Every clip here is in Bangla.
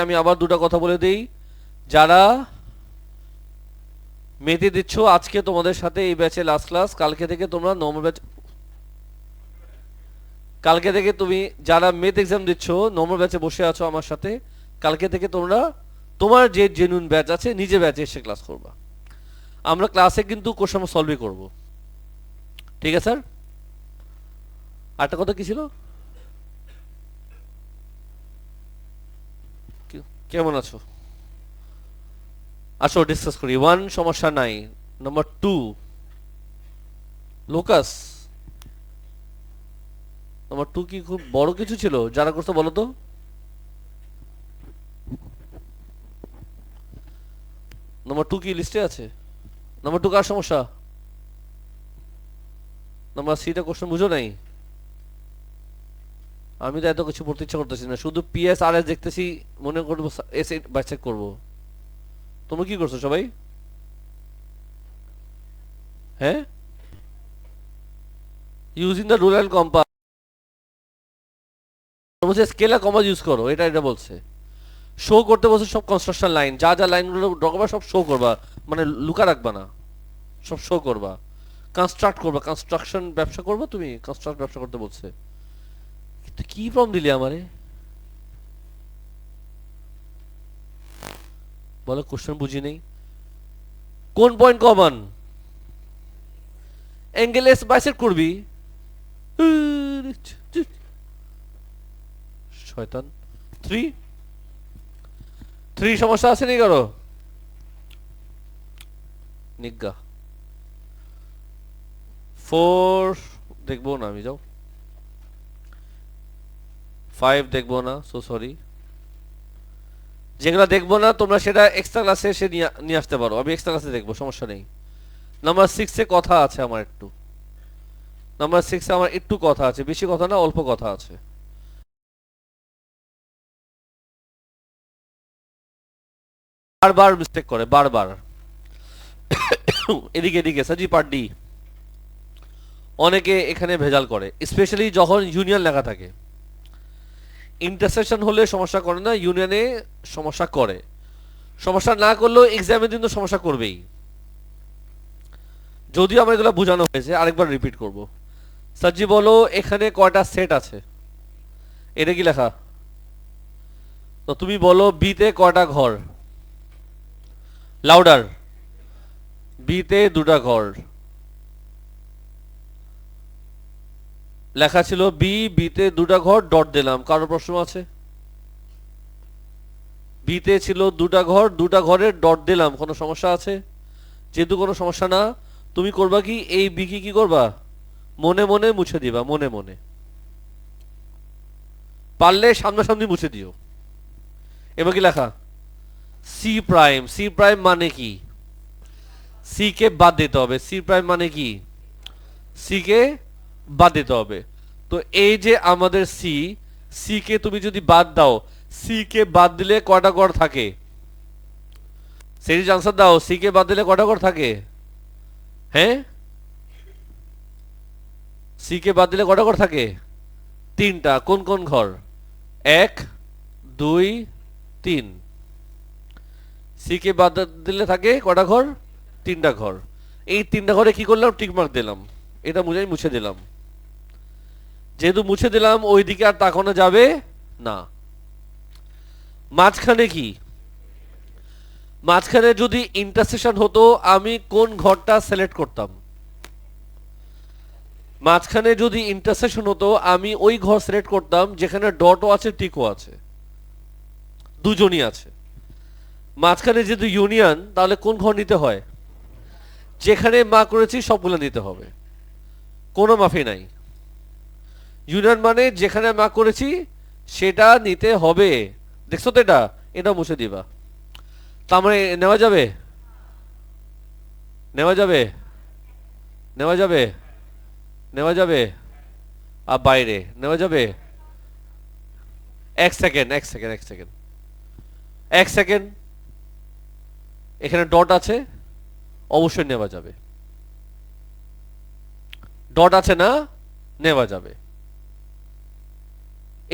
আমি আবার দুটো কথা বলে দেই, যারা মেতে দিচ্ছ আজকে তোমাদের সাথে এই ব্যাচে লাস্ট ক্লাস, কালকে থেকে তোমরা নর্মাল ব্যাচ, কালকে থেকে তুমি যারা মেথ এক্সাম দিচ্ছ নর্মাল ব্যাচে বসে আছো আমার সাথে, কালকে থেকে তোমরা তোমার যে জেনুইন ব্যাচ আছে নিজে ব্যাচে এসে ক্লাস করবা। আমরা ক্লাসে কিন্তু কোশ্চেন সলভই করব, ঠিক আছে স্যার? আরেকটা কথা কি ছিল, কেমন আছো? আসো ডিসকাস করি। 1 সমস্যা নাই। নাম্বার 2 লোকাস, নাম্বার 2 কি খুব বড় কিছু ছিল যারা করতে বলো তো? নাম্বার 2 কি লিস্টে আছে? নাম্বার 2 কার সমস্যা? নাম্বার সিটা কোশ্চেন বুঝো নাই? আমি তো এত কিছু পড়তে ইচ্ছা করতেছি না, শুধু পিএস আর এস দেখতেছি, মনে করবো এস বাই চেক করবো। তোমরা কি করছো সবাই? হ্যাঁ, using the rule and compass বলছে, স্কেলার কম্পাস ইউজ করো, এটা এটা বলছে। শো করতে বলছে সব কনস্ট্রাকশন লাইন, যা যা লাইনগুলো ড্র করবা সব শো করবা, মানে লুকা রাখবা না, সব শো করবা। কনস্ট্রাক্ট করবা, কনস্ট্রাকশন ব্যবসা করবা, তুমি কনস্ট্রাক্ট ব্যবসা করতে বলছে। কিন্তু কি প্রবলেম দিলি আমারে, বলো, কোশ্চেন বুঝি নেই। কোন point common? Angle S bisect করবি। শয়তান। 3 3 সমস্যা আছে নি কারো? নিজ্ঞা 4 দেখবো না আমি, যাও। 5 দেখবো না, সো সরি। যেগুলো দেখবো না তোমরা সেটা এক্সট্রা ক্লাসে এসে নিয়ে আসতে পারো, আমি এক্সট্রা ক্লাসে দেখবো, সমস্যা নেই। নাম্বার 6 এ কথা আছে আমার একটু, নাম্বার 6 এ আমার একটু কথা আছে, বেশি কথা না, অল্প কথা আছে। বারবার মিস্টেক করে, বারবার। এদিকে এদিকে সাজি পার্ট ডি, অনেকে এখানে ভেজাল করে, স্পেশালি যখন ইউনিয়ন লেখা থাকে। ইন্টারসেকশন হলে সমস্যা করে না, ইউনিয়নে সমস্যা করে। সমস্যা না করলেও এক্সামের দিন তো সমস্যা করবেই। যদিও আমার এগুলো বোঝানো হয়েছে, আরেকবার রিপিট করব। সাজি বলো এখানে কয়টা সেট আছে? এটা কি লেখা? তো তুমি বলো বিতে কয়টা ঘর? লাউডার। বিতে 2টা ঘর লেখা ছিল, বিতে 2টা ঘর, ডট দিলাম। কারো প্রশ্ন আছে? বিতে ছিল 2টা ঘর, 2টা ঘরের ডট দিলাম, কোনো সমস্যা আছে? যেহেতু কোনো সমস্যা না, তুমি করবা কি, এই বি কি করবা, মনে মনে মুছে দিবা, মনে মনে। পারলে সামনাসামনি মুছে দিও। এবার কি লেখা? C prime. সি প্রাইম মানে কি? সি কে বাদ দিতে হবে। সি প্রাইম মানে কি? সি কে বাদ দিতে হবে। তো এই যে আমাদের সি, সি কে তুমি যদি বাদ দাও, সি কে বাদ দিলে কয়টা ঘর থাকে? সিরিজ আনসার দাও, সি কে বাদ দিলে কয়টা ঘর থাকে? হ্যাঁ, সি কে বাদ দিলে কয়টা ঘর থাকে? 3টা। কোন কোন ঘর? 1 2 3। সি কে বাদ দিলে থাকে কয়টা ঘর? 3টা ঘর। এই 3টা ঘরে কি করলাম, টিক মার্ক দিলাম, এটা মুছে দিলাম। যেহেতু মুছে দিলাম, ওই দিকে আর তাকানো যাবে না। মাঝখানে কি? মাঝখানে যদি ইন্টারসেকশন হতো, আমি কোন ঘরটা সিলেক্ট করতাম? মাঝখানে যদি ইন্টারসেকশন হতো, আমি ওই ঘর সিলেক্ট করতাম যেখানে ডটও আছে, টিকও আছে, দুজনই আছে। মাঝখানে যেহেতু ইউনিয়ন, তাহলে কোন ঘর নিতে হয়? যেখানে মা করেছি সবগুলো নিতে হবে, কোনো মাফি নাই। ইউনিয়ন মানে যেখানে মা করেছি সেটা নিতে হবে। দেখছো তো, এটা এটা মুছে দিবা। তার মানে নেওয়া যাবে, নেওয়া যাবে, নেওয়া যাবে, নেওয়া যাবে, আর বাইরে নেওয়া যাবে। 1 সেকেন্ড, 1 সেকেন্ড, 1 সেকেন্ড, 1 সেকেন্ড। এখানে ডট আছে, অবশ্যই নেওয়া যাবে। ডট আছে না, নেওয়া যাবে।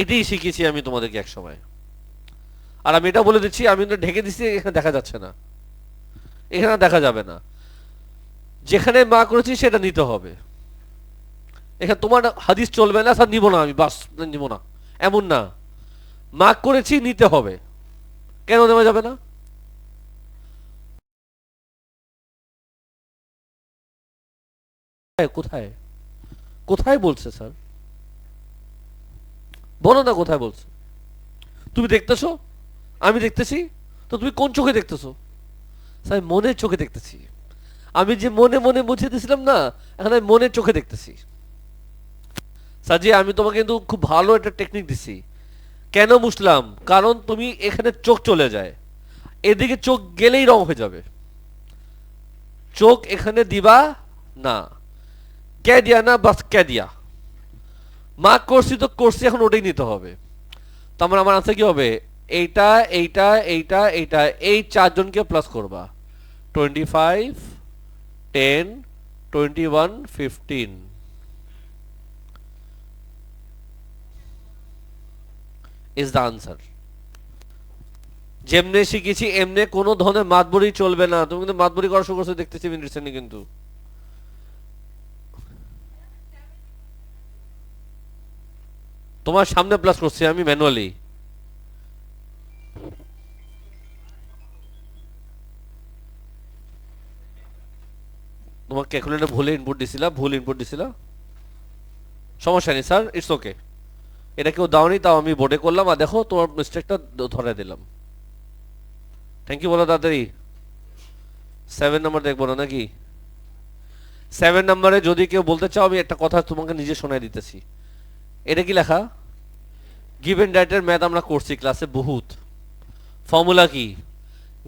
এটাই শিখেছি আমি তোমাদেরকে এক সময়। আর আমি এটা বলে দিচ্ছি, আমি কিন্তু ঢেকে দিচ্ছি, এখানে দেখা যাচ্ছে না, এখানে দেখা যাবে না। যেখানে মা করেছি সেটা নিতে হবে। এখানে তোমার হাদিস চলবে না, স্যার নিব না, আমি বাস নিব না, এমন না। মার্ক করেছি, নিতে হবে। কেন নেওয়া যাবে না? কোথায় কোথায় বলছে স্যার? বলো না কোথায় বলছে। তুমি দেখতেছো, আমি দেখতেছি, তো তুমি কোন চোখে দেখতেছো? স্যার মনের চোখে দেখতেছি। আমি যে মনে মনে মুছে দিয়েছিলাম না, এখন আমি মনের চোখে দেখতেছি। সাজি, আমি তোমাকে কিন্তু খুব ভালো একটা টেকনিক দিছি। কেন মুছলাম? কারণ তুমি এখানে চোখ চলে যায়, এদিকে চোখ গেলেই রং হয়ে যাবে। চোখ এখানে দিবা না, কে দিয়া না, বাস কে দিয়া। মার্ক করছি তো করছি, এখন ওটাই নিতে হবে। তার মানে আমার আনসার কি হবে? এইটা, এইটা, এইটা, এইটা, এই চারজনকে প্লাস করবা। 25, 10, 21, 15 ইজ দ্য আনসার। যেমনে শিখেছি এমনে কোনো ধরনের মাতবরি চলবে না। তুমি কিন্তু মাতবরি করা শুরু করছো দেখতেছি রিসেন্টলি, কিন্তু তোমার সামনে প্লাস করছি আমি ম্যানুয়ালি। তোমার ক্যালকুলেটর ভুল ইনপুট দিছিলা। সমস্যা নেই স্যার, ইটস ওকে। এটা কেউ দাওনি, তাও আমি বোর্ডে করলাম, আর দেখো তোমার মিস্টেকটা ধরে দিলাম। থ্যাংক ইউ, বলো তাড়াতাড়ি। 7 নম্বর দেখবো না নাকি? 7 নম্বরে যদি কেউ বলতে চাও, আমি একটা কথা তোমাকে নিজে শোনাই দিতেছি। এটা কি লেখা? গিভেন ডাইটের ম্যাথ আমরা করছি ক্লাসে বহুত। ফর্মুলা কি?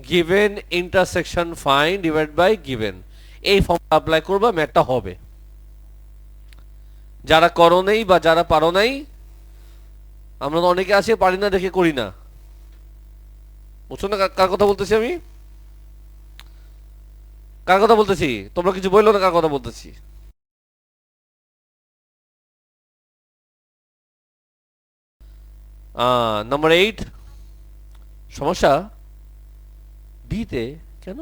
Given intersection fine divide by given. এই ফর্মুলা অ্যাপ্লাই করবা, ম্যাথটা হবে। যারা করো নাই বা যারা পারো নাই, আমরা তো অনেকে আছে পারি না দেখে করি না। বুঝছো না কার কথা বলতেছি আমি? কার কথা বলতেছি? তোমরা কিছু বললো না কার কথা বলতেছি? নাম্বার 8 সমস্যা বিতে। কেন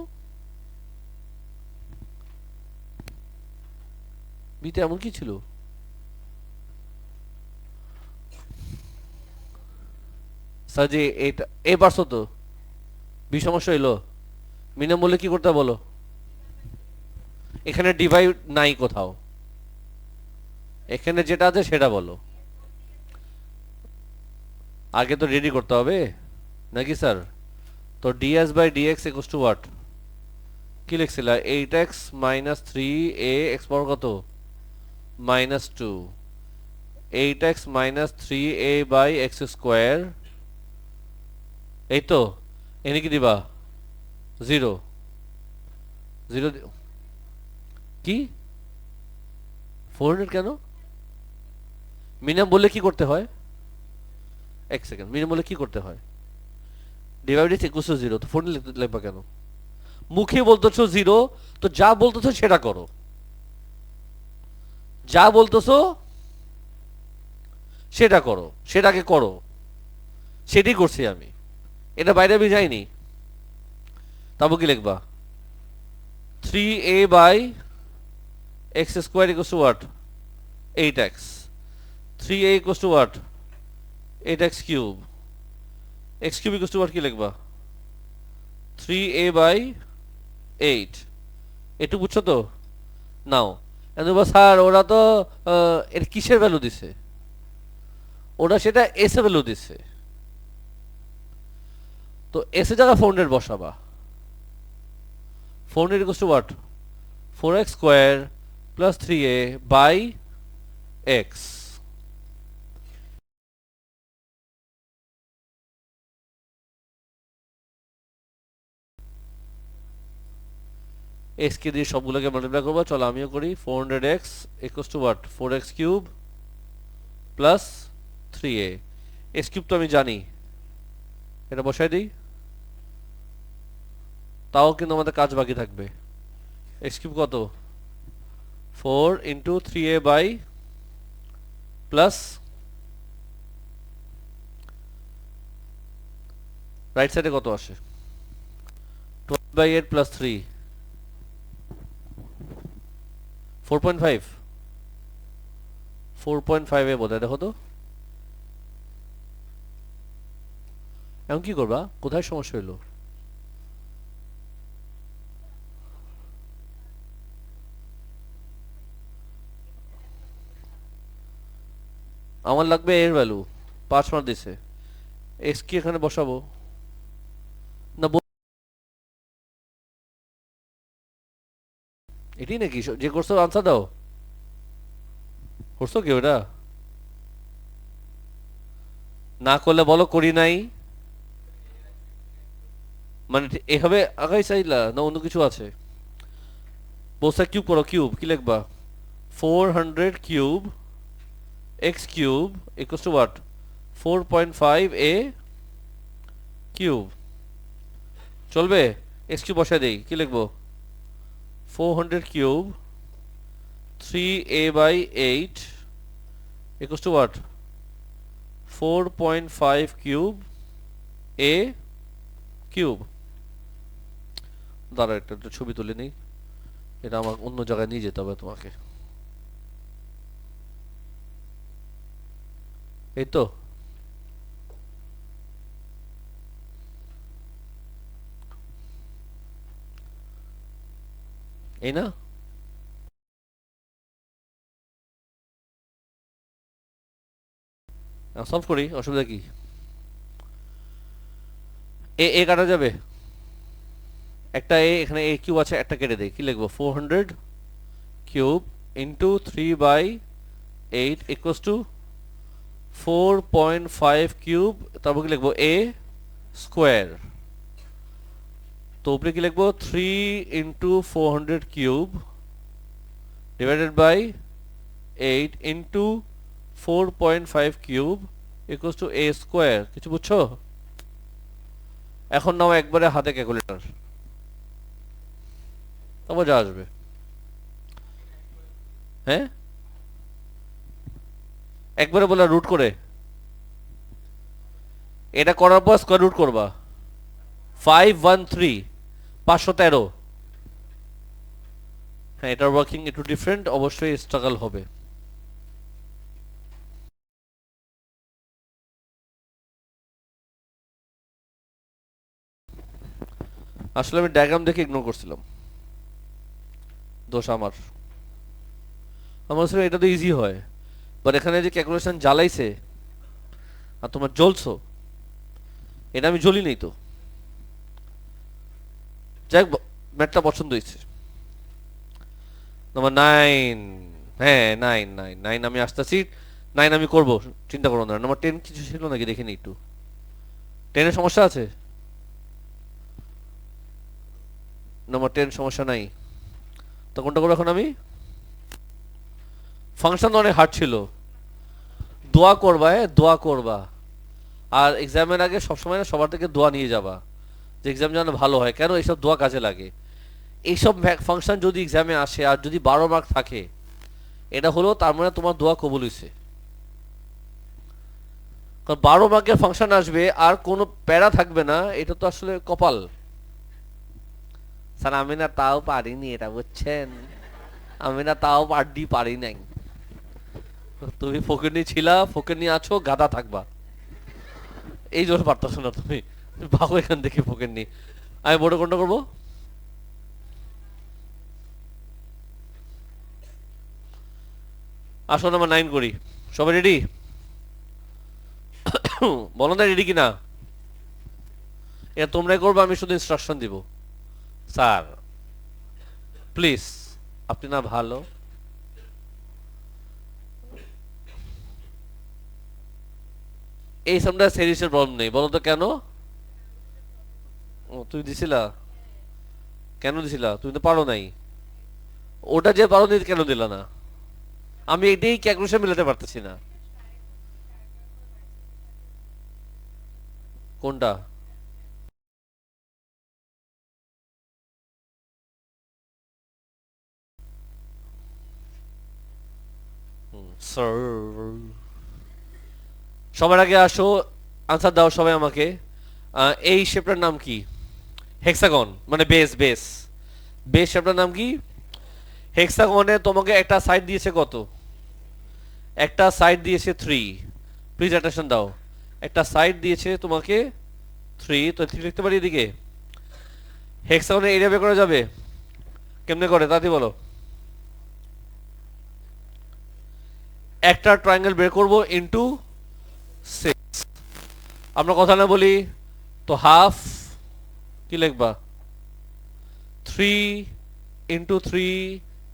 বিতে এমন কি ছিল? স্যার যে এটা এ পারছো তো, বি সমস্যা হইলো। মিনিমাম বলে কি করতে হবে বলো? এখানে ডিভাইড নাই কোথাও, এখানে যেটা আছে সেটা বলো। আগে তো রেডি করতে হবে নাকি স্যার? তো DS by DX equals to what? কি লিখছিল? 8x মাইনাস 3a এক্স পাওয়ার কত? -2। 8x minus 3a by x square, এই তো। এনে কি দিবা? 0 0। কি 400 কেন? মিনিমাম বললে কি করতে হয়? এক সেকেন্ড, মিনিমাম বললে কি করতে হয়? ডিভাইড ইকুয়ালস টু 0, তো 400 লিখবা কেন? মুখে বলতেছো 0, তো যা বলতেছো সেটা করো। যা বলতেছো সেটা করো, সেটাকে করো। সেটাই করছি আমি, এটা বাইরে আমি যাইনি। তারপর কি লিখবা? 3a by x square equals to what? 8x। 3a equals to what? 8x cube. x cube equals to what? কি লিখবা? 3a by 8। একটু বুঝছো তো? নাও স্যার ওরা তো এর কিসের ভ্যালু দিছে? ওরা সেটা এস এ ভ্যালু দিছে, তো এস এ জায়গা 400 বসাবা। 400 equals to what? 4x square plus 3a by X. X কে দিয়ে সবগুলোকে মাল্টিপ্লাই করবো, চলো আমিও করি। 400x equals to what? 4x cube plus 3a। X cube তো আমি জানি, এটা বসাই দিই। তাও কিন্তু আমাদের কাজ বাকি থাকবে। এক্স কিউব কত? 4 into 3a by plus right সাইডে কত আসে? 12/8 প্লাস 3 4.5 4.5 এ বোধহয়, দেখো তো এখন কি করবা, কোথায় সমস্যা হইলো? আমার লাগবে এর ভ্যালু 5 মার্ক দিছে, এক্স কি এখানে বসাবো না? এটাই নাকি যে করছো আনসার দাও, করছো কি ওটা? না করলে বলো করি নাই, মানে এভাবে আগাই চাইলা না অন্য কিছু আছে? বলছে কিউব করো, কিউব কি লিখবা? 400 cube x cube equals to what? 4.5 A cube. চলবে? এক্স কিউব বসাই দেই, কি লিখবো? 400 cube 3a/8 equals to what? 4.5 cube A cube. দাঁড়া একটা একটা ছবি তুলে নিই, এটা আমার অন্য জায়গায় নিয়ে যেতে হবে তোমাকে। এই তো, এই না? সলভ করি, অসুবিধা কি? এ কাটা যাবে, একটা এ এখানে এ কিউব আছে, একটা কেটে দেই, কি লিখবো? 400 cube into 3/8 equals to 4.5 cube, তারপর কি লিখবো? A square. তো উপরে কি লিখবো? 3 into 400 cube divided by 8 into 4.5 cube equals to A square. কিছু বুঝছো? এখন নাও একবারে হাতে ক্যালকুলেটর, তারপর যা আসবে। হ্যাঁ, একবারে বলে রুট করে, এটা করার পর স্কোয়ার রুট করবা। 513 513। হ্যাঁ, এটার ওয়ার্কিং একটু ডিফারেন্ট, অবশ্যই স্ট্রাগল হবে। আসলে আমি ডায়াগ্রাম দেখে ইগনোর করছিলাম, দোষ আমার। আমার আসলে এটা তো ইজি হয়, বাট এখানে যে ক্যালকুলেশন জ্বালাইছে আর তোমার জ্বলছো, এটা আমি জ্বলি নেই তো। যাই হোক, ম্যাথটা পছন্দ হয়েছে। নাম্বার 9, হ্যাঁ 9 আমি আসতেছি। 9 আমি করব, চিন্তা করো না। নাম্বার 10 কিছু ছিল নাকি দেখে নি একটু। 10 এর সমস্যা আছে? নাম্বার 10 সমস্যা নাই, তো কোনটা করবো এখন আমি? ফাংশন অনেক হার্ড ছিল। দোয়া করবা, হ্যাঁ দোয়া করবা। আর এক্সামের আগে সবসময় না সবার থেকে দোয়া নিয়ে যাবা, যে এক্সাম যেন ভালো হয়। কেন? এইসব দোয়া কাজে লাগে। এইসব ফাংশন যদি এক্সামে আসে আর যদি 12 মার্ক থাকে, এটা হলো তার মানে তোমার দোয়া কবুল হইছে। কারণ 12 মার্কের ফাংশন আসবে আর কোনো প্যারা থাকবে না, এটা তো আসলে কপাল। স্যার আমি না তাও পারিনি, এটা বুঝছেন, আমি না তাও পারি নাই। তুমি ফকিরনি ছিলা, ফকিরনি আছো, গাদা থাকবা। এই জন্য পারতেছো না তুমি, তুমি ভাগো এখান থেকে ফকিরনি। আমি বোর্ডে কোনটা করবো? আসো নাম্বার 9 করি। সবাই রেডি? বলো না রেডি কিনা। এটা তোমরাই করবো, আমি শুধু ইনস্ট্রাকশন দিব। স্যার প্লিজ, আপনি না ভালো। এই সামটা সিরিজের প্রবলেম নেই, বলো তো কেন? ও তুমি দিছিলা? কেন দিছিলা? তুমি তো পারো নাই। ওটা যে পারো নি কেন দিলা না? আমি এটাই ক্যালকুলেশন মিলাতে পারতেছি না। কোনটা? স্যার সবার আগে আসো, আনসার দাও সবাই আমাকে। এই শেপটার নাম কি? হেক্সাগন, মানে বেস বেস বেস শেপটার নাম কি? হেক্সাগনে তোমাকে একটা সাইড দিয়েছে কত? একটা সাইড দিয়েছে 3। প্লিজ অ্যাটেনশন দাও। একটা সাইড দিয়েছে তোমাকে 3, তো 3 লিখতে পারি এদিকে। হেক্সাগনের এরিয়া বের করা যাবে কেমনে করে তাড়াতাড়ি বলো। একটা ট্রায়াঙ্গেল বের করব ইনটু 6। আমরা কথা না বলি তো হাফ কি লিখবা? 3 ইনটু 3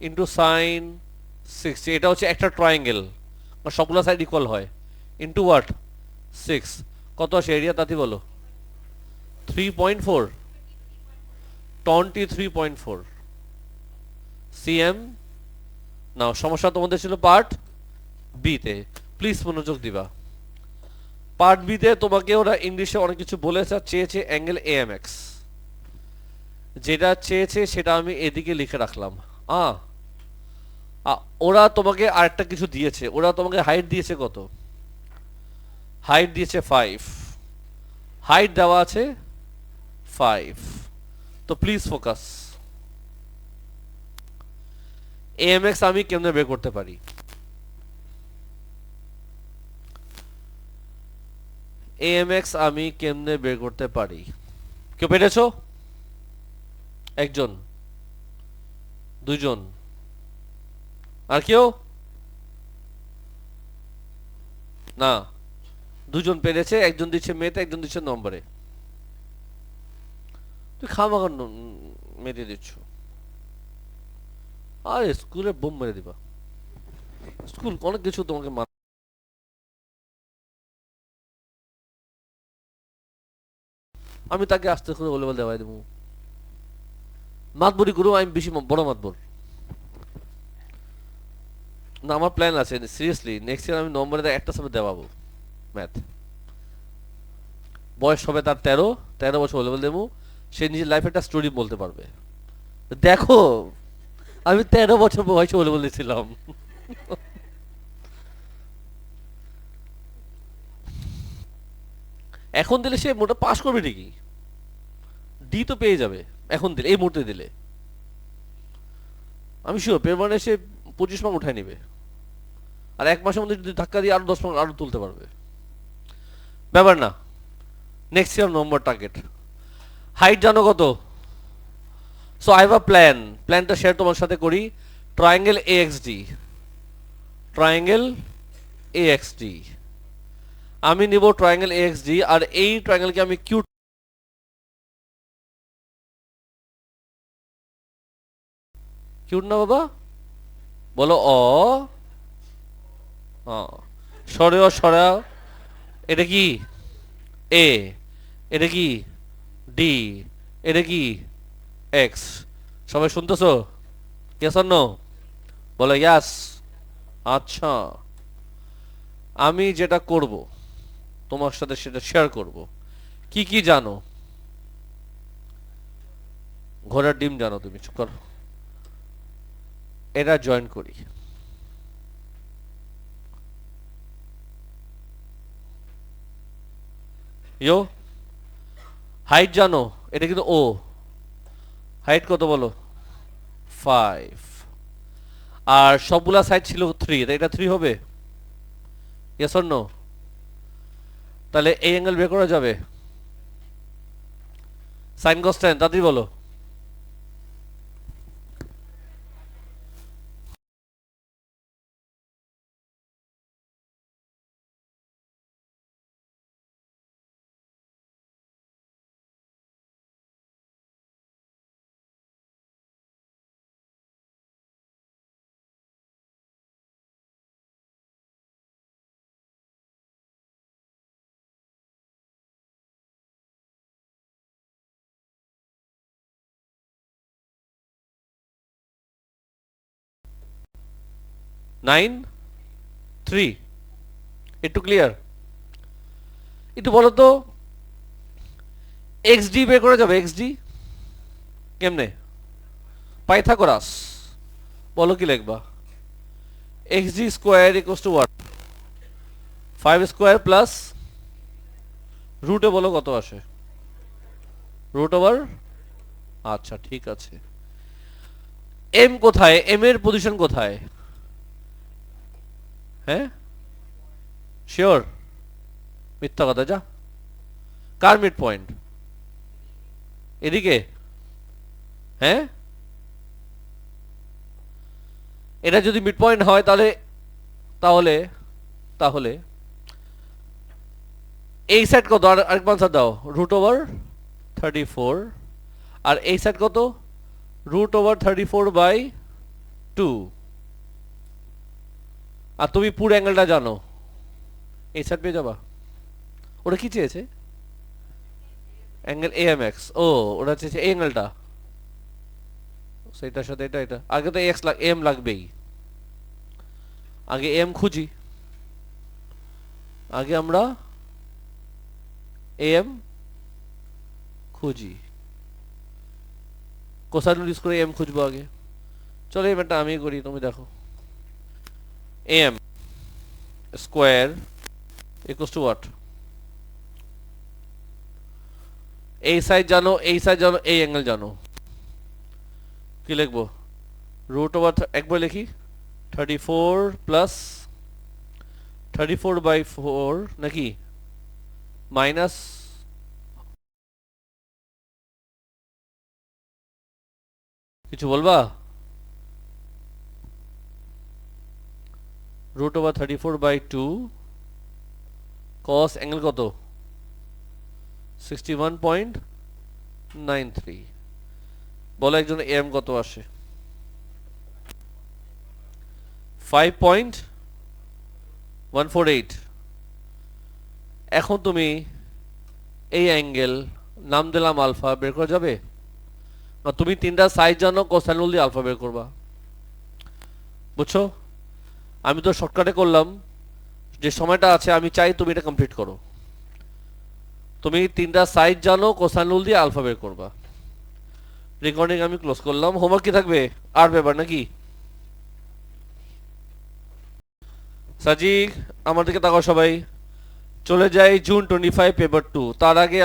ইনটু সাইন 60। এটা হচ্ছে একটা ট্রায়াঙ্গেল, সবগুলো সাইড ইকুয়াল হয়। Into what? 6। কত আসে এরিয়া তাতে বলো? 3.4, 23.4 সিএম। নাও সমস্যা তোমাদের ছিল পার্ট বিতে, প্লিজ মনোযোগ দিবা। পার্ট বিতে তোমাকে ওরা ইংলিশে অনেক কিছু বলেছে, চেয়েছে অ্যাঙ্গেল এএমএক্স। যেটা চেয়েছে সেটা আমি এদিকে লিখে রাখলাম। ওরা তোমাকে আরেকটা কিছু দিয়েছে, ওরা তোমাকে হাইট দিয়েছে কত? হাইট দিয়েছে 5, হাইট দেওয়া আছে 5। তো প্লিজ ফোকাস। এএমএক্স আমি কেমনে বের করতে পারি? এএমএক্স আমি কেমনে বের করতে পারি? কেউ পেরেছো? একজন, দুইজন, আর কেউ? না, দুজন পেরেছে, একজন দিচ্ছে মেতে, একজন দিচ্ছে নম্বরে। তুই খামাখা মেরে দিচ্ছ। আরে স্কুলে বোম মেরে দিবা। স্কুল অনেক কিছু তোমাকে আমি তাকে আস্তে করে বলে বলে দেওয়াই দেবো। মাতবরি করু, আমি বেশি বড় মাতবর না। আমার প্ল্যান আছে সিরিয়াসলি, নেক্সট ইয়ার আমি নম্বরে একটা সাবজেক্ট দেওয়াবো, ম্যাথ। বয়স হবে তার 13 বছর হলে বলে দেবো, সে নিজের লাইফে একটা স্টোরি বলতে পারবে। দেখো আমি 13 বছর বয়সে হলে বলেছিলাম। এখন দিলে সে মোটা পাস করবে ঠিকই, ডি তো পেয়ে যাবে এখন দিলে, এই মুহূর্তে দিলে আমি শিওর পেপারে সে 25 মার্ক উঠায় নিবে। আর এক মাসের মধ্যে যদি ধাক্কা দিয়ে আরো 10 মার্ক আরো তুলতে পারবে, ব্যাপার না। নেক্সট ইয়ার নম্বর টার্গেট। হাইট জানো কত? So I have a plan, প্ল্যানটা শেয়ার তোমার সাথে করি। ট্রায়াঙ্গেল এএক্সডি, ট্রায়াঙ্গেল এএক্সডি, আমি নিব ট্রায়াঙ্গেল এএক্সডি, আর এই ট্রায়াঙ্গেলকে আমি কিউট, কিউট না বাবা বলো? সরেও সরাও। এটা কি এ, এটা কি ডি, এটা কি এক্স। সবাই শুনতেছো? Yes or no? বলো ইয়াস। আচ্ছা, আমি যেটা করব তোমার সাথে সেটা শেয়ার করব। কি কি জানো? ঘোড়ার ডিম জানো তুমি? চুপ করো। এটা জয়েন করি। ইয়ো, হাইট জানো? এটা কিন্তু ও। হাইট কত বলো? 5। আর সবগুলা সাইড ছিল 3, তাই এটা 3 হবে? Yes or no? তাহলে এই অ্যাঙ্গেল বের করা যাবে। সাইন কস টেন, তাড়াতাড়ি বলো। নাইন 3, একটু ক্লিয়ার? একটু বলো তো, এক্সডি বের করা যাবে? এক্সডি কেমনে? পাইথাগোরাস, বলো কি লিখবা? XD square equals to what? 5 square plus রুটে বলো কত আসে? রুট ওভার, আচ্ছা ঠিক আছে। এম কোথায়, এম এর পজিশন কোথায়? হ্যাঁ শিওর? মিথ্যা কথা, যা। কার মিড পয়েন্ট? এদিকে? হ্যাঁ, এটা যদি মিড পয়েন্ট হয় তাহলে তাহলে তাহলে এই সাইড কত? আরেক আনসার দাও। Root over 34। আর এই সাইড কত? Root over 34/2। আর তুমি পুরো অ্যাঙ্গেলটা জানো, এই সাইড পেয়ে যাবা। ওটা কি চেয়েছে? Angle AMX। ও, ওটা চেয়েছে এই অ্যাঙ্গেলটা, সেটার সাথে এটা এটা। আগে তো এক্স এম লাগবেই, আগে এম খুঁজি। আগে আমরা এম খুঁজি, কোসাইন ইউজ করে এম খুঁজবো আগে। চলো এই ম্যাটটা আমি করি, তুমি দেখো। M square equals to what? এই সাইড জানো, এই সাইড জানো, এই অ্যাঙ্গেল জানো। কি লিখবো? রুট ওভার, একবার লিখি, 34 প্লাস 34/4 নাকি মাইনাস, কিছু বলবা? রুট ওভার 34/2 কস অ্যাঙ্গেল কত? 61.93। বলো একজন এম কত আসে? 5.148। এখন তুমি এই অ্যাঙ্গেল নাম দিলাম আলফা, বের করা যাবে? না তুমি তিনটা সাইজ জানো, কোসাইন রুল দিয়ে আলফা বের করবা। বুঝছো? আমি তো শর্টকাটে করলাম, যে সময়টা আছে আমি চাই তুমি এটা কমপ্লিট করো। তুমি তিনটা সাইজ জানো, কোসাইন রুল দিয়ে আলফা বের করবা। রেকর্ডিং আমি ক্লোজ করলাম। হোমওয়ার্ক কি থাকবে? আর পেপার নাকি? সাজিক আমার দিকে তাকাও সবাই। চলে যাই জুন 25 পেপার 2। তার আগে